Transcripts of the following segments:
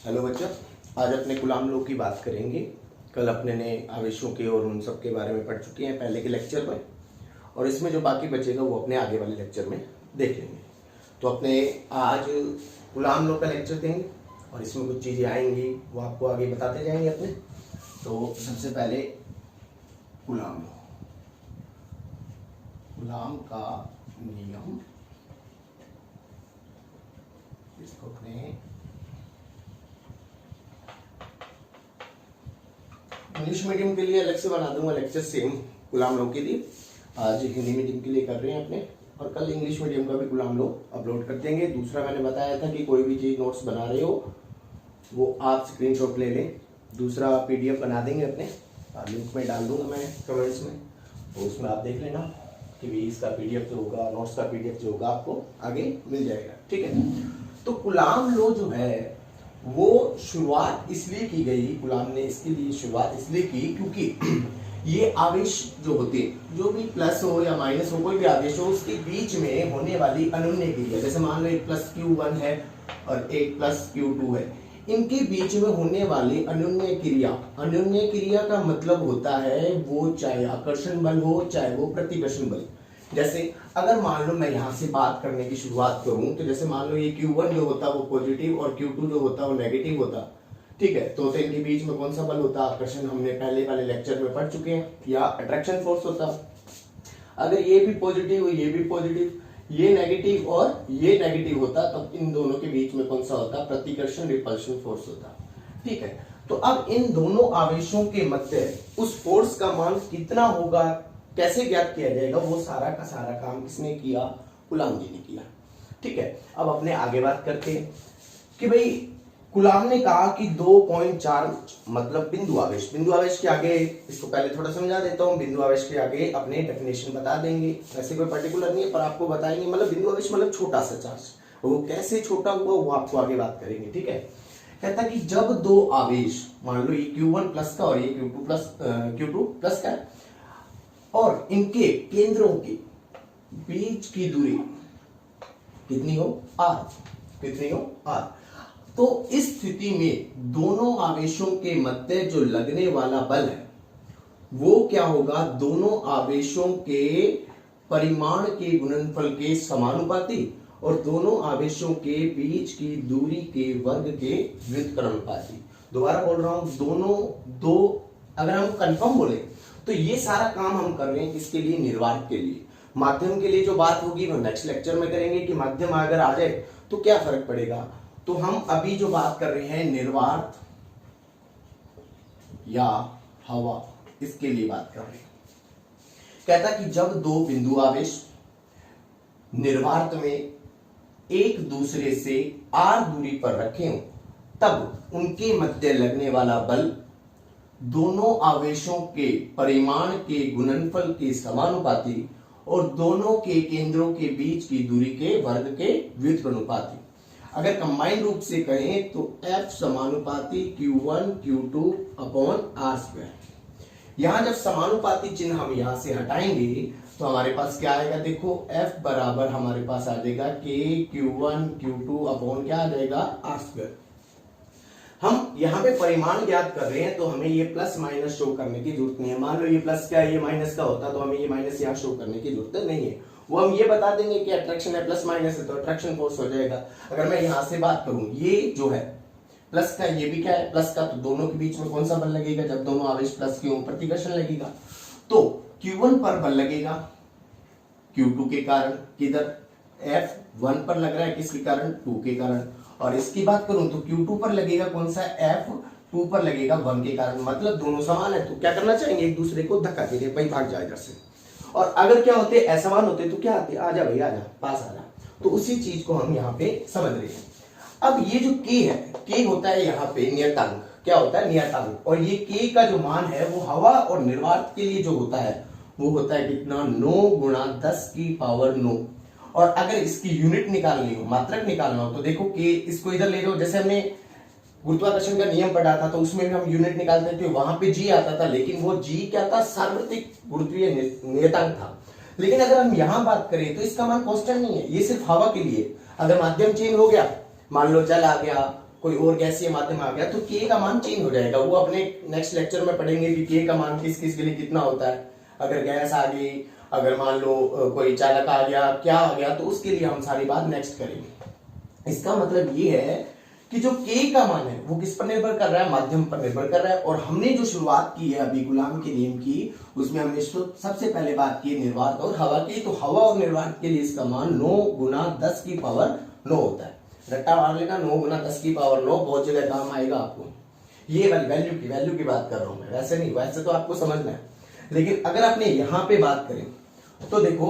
Hello बच्चों, आज अपने गुलाम लोग की बात करेंगे। कल अपने ने आवेशों के और उन सब के बारे में पढ़ चुके हैं पहले के लेक्चर में, और इसमें जो बाकी बचेगा वो अपने आगे वाले लेक्चर में देख लेंगे। तो अपने आज गुलाम लोग का लेक्चर देंगे और इसमें कुछ चीज़ें आएंगी वो आपको आगे बताते जाएंगे अपने। तो सबसे पहले गुलाम का नियम, इसको अपने इंग्लिश मीडियम के लिए अलग से बना दूंगा लेक्चर, सेम गुलाम लोग के लिए। आज हिंदी मीडियम के लिए कर रहे हैं अपने, और कल इंग्लिश मीडियम का भी गुलाम लोग अपलोड कर देंगे। दूसरा मैंने बताया था कि कोई भी चीज़ नोट्स बना रहे हो वो आप स्क्रीनशॉट ले लें, दूसरा पीडीएफ बना देंगे अपने, लिंक में डाल दूंगा मैं कमेंट्स में, तो उसमें आप देख लेना कि भी इसका पीडीएफ जो होगा, नोट्स का पीडीएफ जो होगा आपको आगे मिल जाएगा। ठीक है, तो गुलाम लो जो है वो शुरुआत इसलिए की गई, गुलाम ने इसके लिए शुरुआत इसलिए की क्योंकि ये आवेश जो होते हैं, जो भी प्लस हो या माइनस हो, कोई भी आवेश हो, उसके बीच में होने वाली अनन्य क्रिया, जैसे मान लो एक प्लस Q1 है और एक प्लस Q2 है, इनके बीच में होने वाली अनन्य क्रिया का मतलब होता है वो चाहे आकर्षण बल हो चाहे वो प्रतिकर्षण बल। जैसे अगर मान लो मैं यहाँ से बात करने की शुरुआत करूं, तो जैसे मान लो ये Q1 जो होता वो पॉजिटिव और Q2 जो होता वो नेगेटिव होता। ठीक है, तो इनके बीच में कौन सा बल होता? आकर्षण, हमने पहले वाले लेक्चर में पढ़ चुके हैं, या अट्रैक्शन फोर्स होता। अगर ये भी पॉजिटिव ये भी पॉजिटिव, ये नेगेटिव और ये नेगेटिव होता, तब इन दोनों के बीच में कौन सा होता? प्रतिकर्षण रिपल्शन फोर्स होता। ठीक है, तो अब इन दोनों आवेशों के मध्य उस फोर्स का मान कितना होगा, कैसे ज्ञात किया जाएगा, वो सारा का सारा काम किसने किया? गुलाम जी ने किया। ठीक है, अब अपने आगे बात करते हैं कि भाई गुलाम ने कहा कि 2.4 मतलब बिंदु आवेश के आगे, इसको पहले थोड़ा समझा देता हूँ। बिंदु आवेश के आगे अपने डेफिनेशन बता देंगे, ऐसे कोई पर्टिकुलर नहीं है पर आपको बताएंगे। मतलब बिंदु आवेश मतलब छोटा सा चार्ज, वो कैसे छोटा हुआ वो आपको आगे बात करेंगे। ठीक है, कहता कि जब दो आवेश, मान लो ये Q1 प्लस का और ये Q2 प्लस का, और इनके केंद्रों के बीच की दूरी कितनी हो? R। कितनी हो? R। तो इस स्थिति में दोनों आवेशों के मध्य जो लगने वाला बल है वो क्या होगा? दोनों आवेशों के परिमाण के गुणनफल के समानुपाती और दोनों आवेशों के बीच की दूरी के वर्ग के व्युत्क्रमानुपाती। दोबारा बोल रहा हूं, दोनों दो, अगर हम कंफर्म बोले तो ये सारा काम हम कर रहे हैं किसके लिए? निर्वात के लिए। माध्यम के लिए जो बात होगी वो नेक्स्ट लेक्चर में करेंगे कि माध्यम अगर आ जाए तो क्या फर्क पड़ेगा। तो हम अभी जो बात कर रहे हैं निर्वात या हवा, इसके लिए बात कर रहे हैं। कहता कि जब दो बिंदु आवेश निर्वात में एक दूसरे से r दूरी पर रखे हों, तब उनके मध्य लगने वाला बल दोनों आवेशों के परिमाण के गुणनफल के समानुपाती और दोनों के केंद्रों के बीच की दूरी के वर्ग के व्युत्क्रमानुपाती। अगर कंबाइंड रूप से कहें तो F समानुपाती Q1 Q2 अपॉन R²। यहां जब समानुपाती चिन्ह हम यहां से हटाएंगे तो हमारे पास क्या आएगा? देखो F बराबर हमारे पास आ जाएगा K Q1 Q2 अपॉन क्या आ जाएगा? R²। हम यहाँ पे परिमाण ज्ञात कर रहे हैं तो हमें ये प्लस माइनस शो करने की जरूरत नहीं है। मान लो ये प्लस का ये माइनस का होता तो हमें ये माइनस यहाँ शो करने की जरूरत नहीं है। वो हम ये बता देंगे कि अट्रैक्शन है, प्लस माइनस है तो अट्रैक्शन फोर्स हो जाएगा। अगर मैं यहाँ से बात करूं, ये जो है प्लस का, ये भी क्या है? प्लस का, तो दोनों के बीच में कौन सा बल लगेगा? जब दोनों आवेश प्लस के हों, प्रतिकर्षण लगेगा। तो Q1 पर बल लगेगा Q2 के कारण, किधर? F1 पर लग रहा है, किसके कारण? 2 के कारण। और इसकी बात करूं तो Q2 पर लगेगा कौन सा? F2 पर लगेगा 1 के कारण। मतलब दोनों समान है तो क्या करना चाहेंगे? एक दूसरे को धक्का दे दे, भाई भाग जा इधर से। और अगर क्या होते? असमान होते तो क्या आते? आजा भाई आजा, पास आजा। तो उसी चीज को हम यहाँ पे समझ रहे हैं। अब ये जो K है, K होता है यहाँ पे नियतांक। क्या होता है? नियतांक। और ये K का जो मान है वो हवा और निर्वात के लिए जो होता है वो होता है कितना? 9 गुणा 10 की पावर 9। और अगर इसकी यूनिट निकालनी हो, मात्रक निकालना हो, तो देखो कि इसको इधर ले लो। जैसे हमने गुरुत्वाकर्षण का नियम पढ़ा था तो उसमें भी हम यूनिट निकालते थे, वहां पे जी आता था, लेकिन वो जी क्या था? सार्वत्रिक गुरुत्वीय नियतांक था। लेकिन अगर हम यहां बात करें तो इसका मान कांस्टेंट नहीं है, ये सिर्फ हवा के लिए। अगर माध्यम चेंज हो गया, मान लो जल आ गया, कोई और गैसीय माध्यम आ गया तो के का मान चेंज हो जाएगा। वो अपने नेक्स्ट लेक्चर में पढ़ेंगे कि के का मान किस किस के लिए कितना होता है। अगर गैस आ गई, अगर मान लो कोई चालक आ गया, क्या आ गया, तो उसके लिए हम सारी बात नेक्स्ट करेंगे। इसका मतलब ये है कि जो के का मान है वो किस पर निर्भर कर रहा है, माध्यम पर निर्भर कर रहा है। और हमने जो शुरुआत की है अभी कूलाम के नियम की, उसमें हमने सबसे पहले बात की निर्वात और हवा की। तो हवा और निर्वात के लिए इसका मान 9 गुना 10 की पावर 9 होता है। रट्टा मार लेना, 9 गुना 10 की पावर 9 बहुत जगह काम आएगा आपको। ये वाली वैल्यू की बात कर रहा हूं मैं, वैसे नहीं, वैसे तो आपको समझना है। लेकिन अगर आपने यहां पे बात करें तो देखो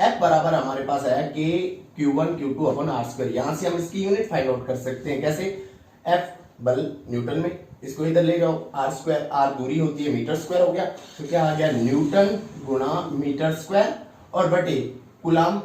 F बराबर हमारे पास है के Q1 Q2 upon are square. यहां से हम इसकी यूनिट फाइंड आउट कर सकते हैं। कैसे? F बल न्यूटन में, इसको इधर ले जाओ, आर स्क्वायर, आर दूरी होती है, मीटर स्क्वायर हो गया। तो क्या आ गया? न्यूटन गुना मीटर स्क्वायर और बटे कूलाम।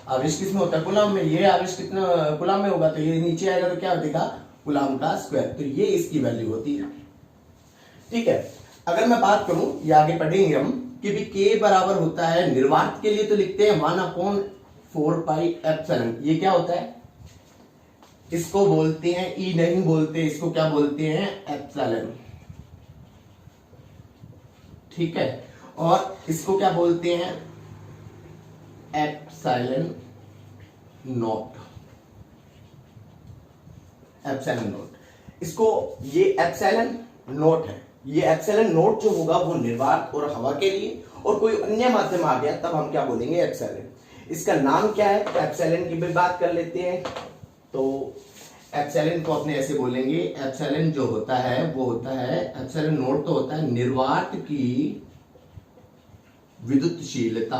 आवेश किसमें होता है? कूलाम में। ये आवेश कितना कूलाम में होगा तो ये नीचे आएगा तो क्या देगा? कूलाम का स्क्वायर। तो ये इसकी वैल्यू होती है। ठीक है, अगर मैं बात करूं, ये आगे पढ़ेंगे हम कि भी के बराबर होता है निर्वात के लिए तो लिखते हैं 1/4 पाई एप्सिलॉन। ये क्या होता है? इसको बोलते हैं ई, नहीं बोलते, इसको क्या बोलते हैं? एप्सिलॉन। ठीक है, और इसको क्या बोलते हैं? Epsilon not. एप्सिलॉन नॉट, इसको ये एप्सिलॉन नॉट है। ये एप्सिलॉन नॉट जो होगा वो निर्वात और हवा के लिए, और कोई अन्य माध्यम आ गया तब हम क्या बोलेंगे? एप्सिलॉन। इसका नाम क्या है? एप्सिलॉन की भी बात कर लेते हैं। तो एप्सिलॉन को अपने ऐसे बोलेंगे, एप्सिलॉन जो होता है वो होता है, एप्सिलॉन नॉट तो होता है निर्वात की विद्युतशीलता।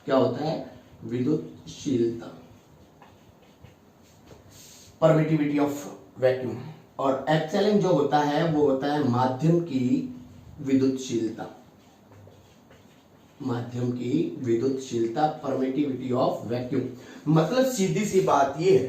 क्या होता है? विद्युतशीलता, परमिटिविटी ऑफ वैक्यूम। और एप्सिलॉन जो होता है वो होता है माध्यम की विद्युतशीलता। माध्यम की विद्युतशीलता, परमिटिविटी ऑफ वैक्यूम। मतलब सीधी सी बात ये है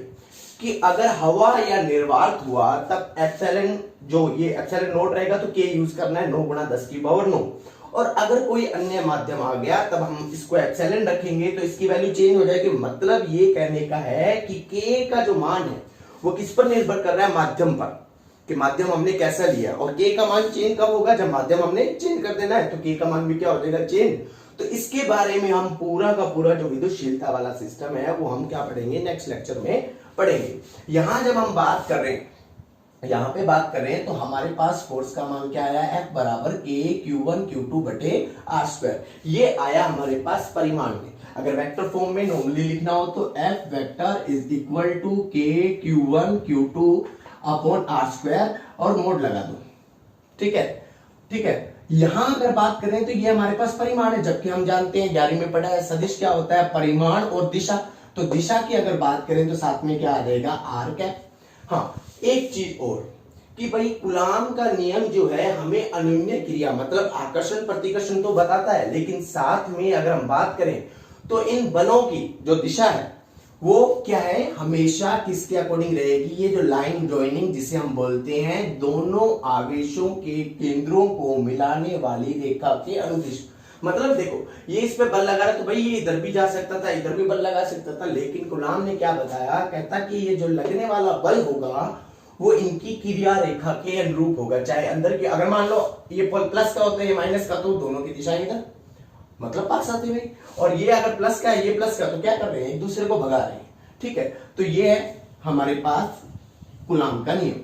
कि अगर हवा या निर्वात हुआ तब एप्सिलॉन, जो ये एप्सिलॉन नॉट रहेगा तो के यूज करना है 9 गुना 10 की पावर 9। और अगर कोई अन्य माध्यम आ गया तब हम इसको एप्सिलॉन रखेंगे तो इसकी वैल्यू चेंज हो जाएगी। मतलब ये कहने का है कि के का जो मान है वो किस पर निर्भर कर रहा है? माध्यम पर, कि माध्यम हमने कैसा लिया। और के का मान चेंज कब होगा? जब माध्यम हमने चेंज कर देना है, तो के का मान भी क्या हो जाएगा? चेंज। तो इसके बारे में हम पूरा का पूरा जो विद्युतशीलता वाला सिस्टम है वो हम क्या पढ़ेंगे? नेक्स्ट लेक्चर में पढ़ेंगे। यहां जब हम बात कर रहे हैं, यहां पे बात कर रहे हैं तो हमारे पास फोर्स का मान क्या आया? F बराबर के Q1 Q2 बटे आर स्क्वायर। ये आया हमारे पास परिमाण में। अगर वेक्टर फॉर्म में नॉर्मली लिखना हो तो F vector is equal to k Q1 Q2 upon r square और मोड लगा दो। ठीक है, ठीक है। यहां अगर बात करें तो ये हमारे पास परिमाण है, जबकि हम जानते हैं 11वीं में पढ़ा है सदिश क्या होता है? परिमाण और दिशा। तो दिशा की अगर बात करें तो साथ में क्या आ जाएगा? R cap. हाँ, एक चीज और कि भाई कूलाम का नियम जो है हमें अनुन्य क्रिया मतलब आकर्षण प्रतिकर्षण तो बताता है, लेकिन साथ में अगर हम बात करें तो इन बलों की जो दिशा है वो क्या है? हमेशा किसके अकॉर्डिंग रहेगी? ये जो लाइन जॉइनिंग जिसे हम बोलते हैं, दोनों आवेशों के केंद्रों को मिलाने वाली रेखा के अनुदिश। मतलब देखो, ये इस पे बल लगा रहा तो भाई ये इधर भी जा सकता था, इधर भी बल लगा सकता था, लेकिन कूलाम ने क्या बताया? कहता कि ये जो लगने वाला बल होगा वो इनकी क्रिया रेखा के अनुरूप होगा। चाहे अंदर की, अगर मान लो ये प्लस का होता है, ये माइनस का, तो दोनों की दिशा इधर, मतलब पास आती हुई। और ये अगर प्लस का है, ये प्लस का, तो क्या कर रहे हैं? एक दूसरे को भगा रहे हैं। ठीक है, तो ये है हमारे पास कूलाम का नियम।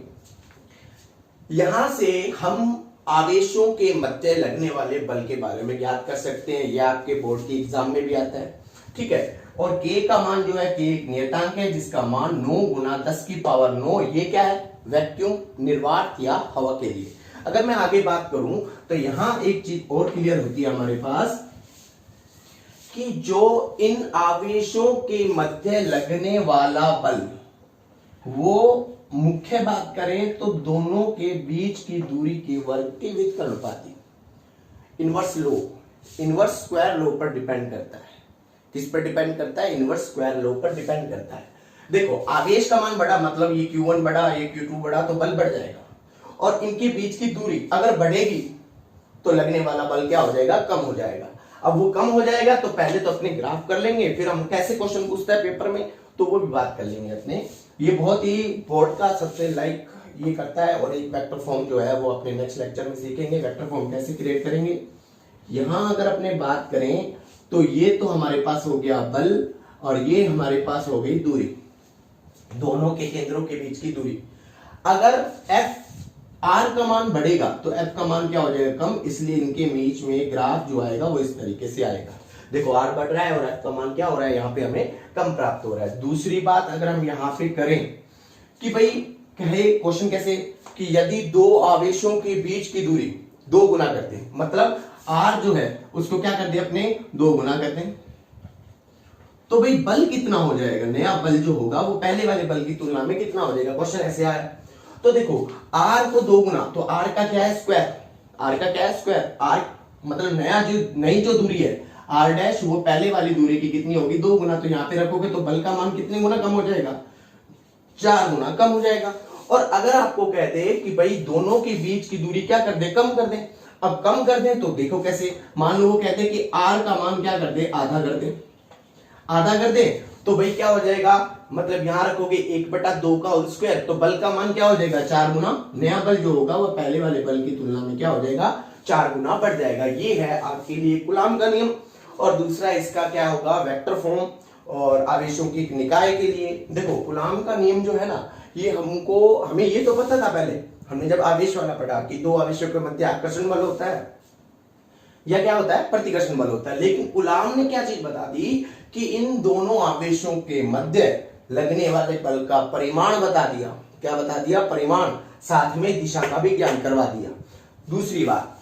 यहां से हम आवेशों के मध्य लगने वाले बल के बारे में याद कर सकते हैं। यह आपके बोर्ड के एग्जाम में भी आता है। ठीक है, और के का मान जो है, के एक नियतांक है जिसका मान 9 गुना 10 की पावर 9। ये क्या है? वैक्यूम, निर्वात या हवा के लिए। अगर मैं आगे बात करूं तो यहां एक चीज और क्लियर होती है हमारे पास कि जो इन आवेशों के मध्य लगने वाला बल, वो मुख्य बात करें तो दोनों के बीच की दूरी के वर्ग के व्युत्क्रमानुपाती, इनवर्स लो, इनवर्स स्क्वायर लो पर डिपेंड करता है। किस पर डिपेंड करता है? इनवर्स स्क्वायर लो पर डिपेंड करता है। देखो, आवेश का मान बढ़ा मतलब ये Q1 बढ़ा, ये Q2 बढ़ा, तो बल बढ़ जाएगा। और इनके बीच की दूरी अगर बढ़ेगी तो लगने वाला बल क्या हो जाएगा? कम हो जाएगा। अब वो कम हो जाएगा तो पहले तो अपने ग्राफ कर लेंगे, फिर हम कैसे क्वेश्चन पूछता है पेपर में तो वो भी बात कर लेंगे अपने ये बहुत ही बोर्ड का सबसे लाइक ये करता है। और एक वेक्टर फॉर्म जो है वो अपने नेक्स्ट लेक्चर में सीखेंगे, वेक्टर फॉर्म कैसे क्रिएट करेंगे। यहां अगर अपने बात करें तो ये तो हमारे पास हो गया बल और ये हमारे पास हो गई दूरी, दोनों के केंद्रों के बीच की दूरी। अगर एफ आर का मान बढ़ेगा तो एफ का मान क्या हो जाएगा, कम, इसलिए इनके बीच में ग्राफ जो आएगा वो इस तरीके से आएगा। देखो आर बढ़ रहा है और एफ का मान क्या हो रहा है, यहाँ पे हमें कम प्राप्त हो रहा है। दूसरी बात अगर हम यहाँ पे करें कि भाई कहे क्वेश्चन कैसे कि यदि दो आवेशों के बीच की दूरी 2 गुना करते हैं, मतलब आर जो है उसको क्या करते हैं अपने 2 गुना करते हैं, तो भाई बल कितना हो जाएगा, नया बल जो होगा वो पहले वाले बल की तुलना में कितना हो जाएगा। क्वेश्चन ऐसे आया तो देखो आर को 2 गुना, तो आर का क्या है स्क्वायर, आर का क्या है स्क्वायर, आर मतलब नई जो दूरी है आर डैश वो पहले वाली दूरी की कितनी होगी 2 गुना, तो यहां पे रखोगे तो बल का मान कितने गुना कम हो जाएगा, 4 गुना कम हो जाएगा। और अगर आपको कहते हैं कि भाई दोनों के बीच की दूरी क्या कर दे, कम कर दे, अब कम कर दे तो देखो कैसे, मान लो वो कहते हैं कि आर का मान क्या कर दे, आधा कर दे, आधा कर दे तो भाई क्या हो जाएगा, मतलब यहां रखोगे 1/2 का होल स्क्वायर, तो बल का मान क्या हो जाएगा 4 गुना, नया बल जो होगा वो पहले वाले बल की तुलना में क्या हो जाएगा 4 गुना बढ़ जाएगा। ये है आपके लिए कूलाम का नियम। और दूसरा इसका क्या होगा, वेक्टर फॉर्म और आवेशों की निकाय के लिए। देखो कूलाम का नियम जो है ना, ये हमें ये तो पता था पहले, हमने जब आवेश वाला पढ़ा कि 2 आवेशों के मध्य आकर्षण बल होता है या क्या होता है प्रतिकर्षण बल होता है। लेकिन कूलाम ने क्या चीज बता दी कि इन दोनों आवेशों के मध्य लगने वाले बल का परिमाण बता दिया। क्या बता दिया, परिमाण, साथ में दिशा का भी ज्ञान करवा दिया। दूसरी बात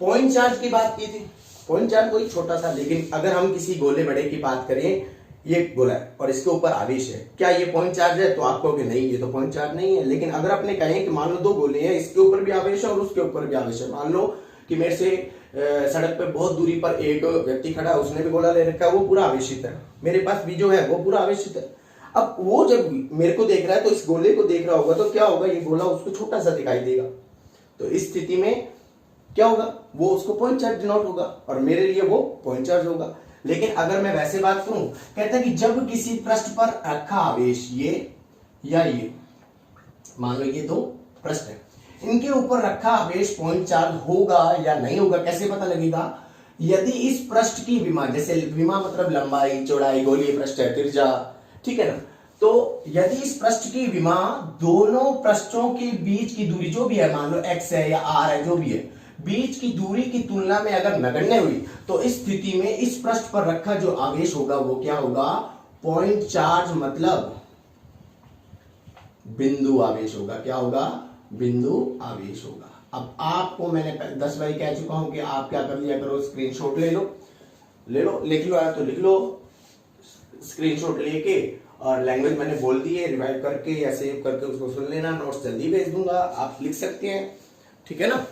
पॉइंट चार्ज की बात की थी, पॉइंट चार्ज कोई छोटा था, लेकिन अगर हम किसी गोले बड़े की बात करें, ये गोला है और इसके ऊपर आवेश है, क्या ये पॉइंट चार्ज है, तो आप कहोगे नहीं ये तो पॉइंट चार्ज नहीं है। लेकिन अगर आपने कहें कि मान लो 2 गोले हैं, इसके ऊपर भी आवेश है और उसके ऊपर भी आवेश है, मान लो कि मेरे से सड़क पे बहुत दूरी पर एक व्यक्ति खड़ा है, उसने भी गोला ले रखा है, वो पूरा आवेशित है, मेरे पास भी जो है वो पूरा आवेशित है। अब वो जब मेरे को देख रहा है तो इस गोले को देख रहा होगा तो क्या होगा, ये गोला उसको छोटा सा दिखाई देगा, तो इस स्थिति में क्या होगा, वो उसको पॉइंट चार्ज डिनोट होगा और मेरे लिए वो पॉइंट चार्ज होगा। लेकिन अगर मैं वैसे बात करूं, कहता है कि जब किसी पृष्ठ पर रखा आवेश ये या ये, मान लो ये 2 पृष्ठ है, इनके ऊपर रखा आवेश पॉइंट चार्ज होगा या नहीं होगा, कैसे पता लगेगा, यदि इस पृष्ठ की विमा, जैसे विमा मतलब लंबाई चौड़ाई, गोलीय पृष्ठ है, त्रिज्या, ठीक है ना, तो यदि इस पृष्ठ की विमा दोनों पृष्ठों के बीच की दूरी जो भी है, मान लो x है या r है, जो भी है, बीच की दूरी की तुलना में अगर नगण्य हुई, तो इस स्थिति में इस पृष्ठ पर रखा जो आवेश होगा वो क्या होगा, पॉइंट चार्ज, मतलब बिंदु आवेश होगा। क्या होगा, बिंदु आवेश होगा। अब आपको मैंने 10 बार कह चुका हूं कि आप क्या कर लिया करो, स्क्रीनशॉट ले लो, लिख लो, आया तो लिख लो, स्क्रीनशॉट लेके, और लैंग्वेज मैंने बोल दी है, रिवाइव करके या सेव करके उसको सुन लेना, नोट्स जल्दी भेज दूंगा, आप लिख सकते हैं, ठीक है ना।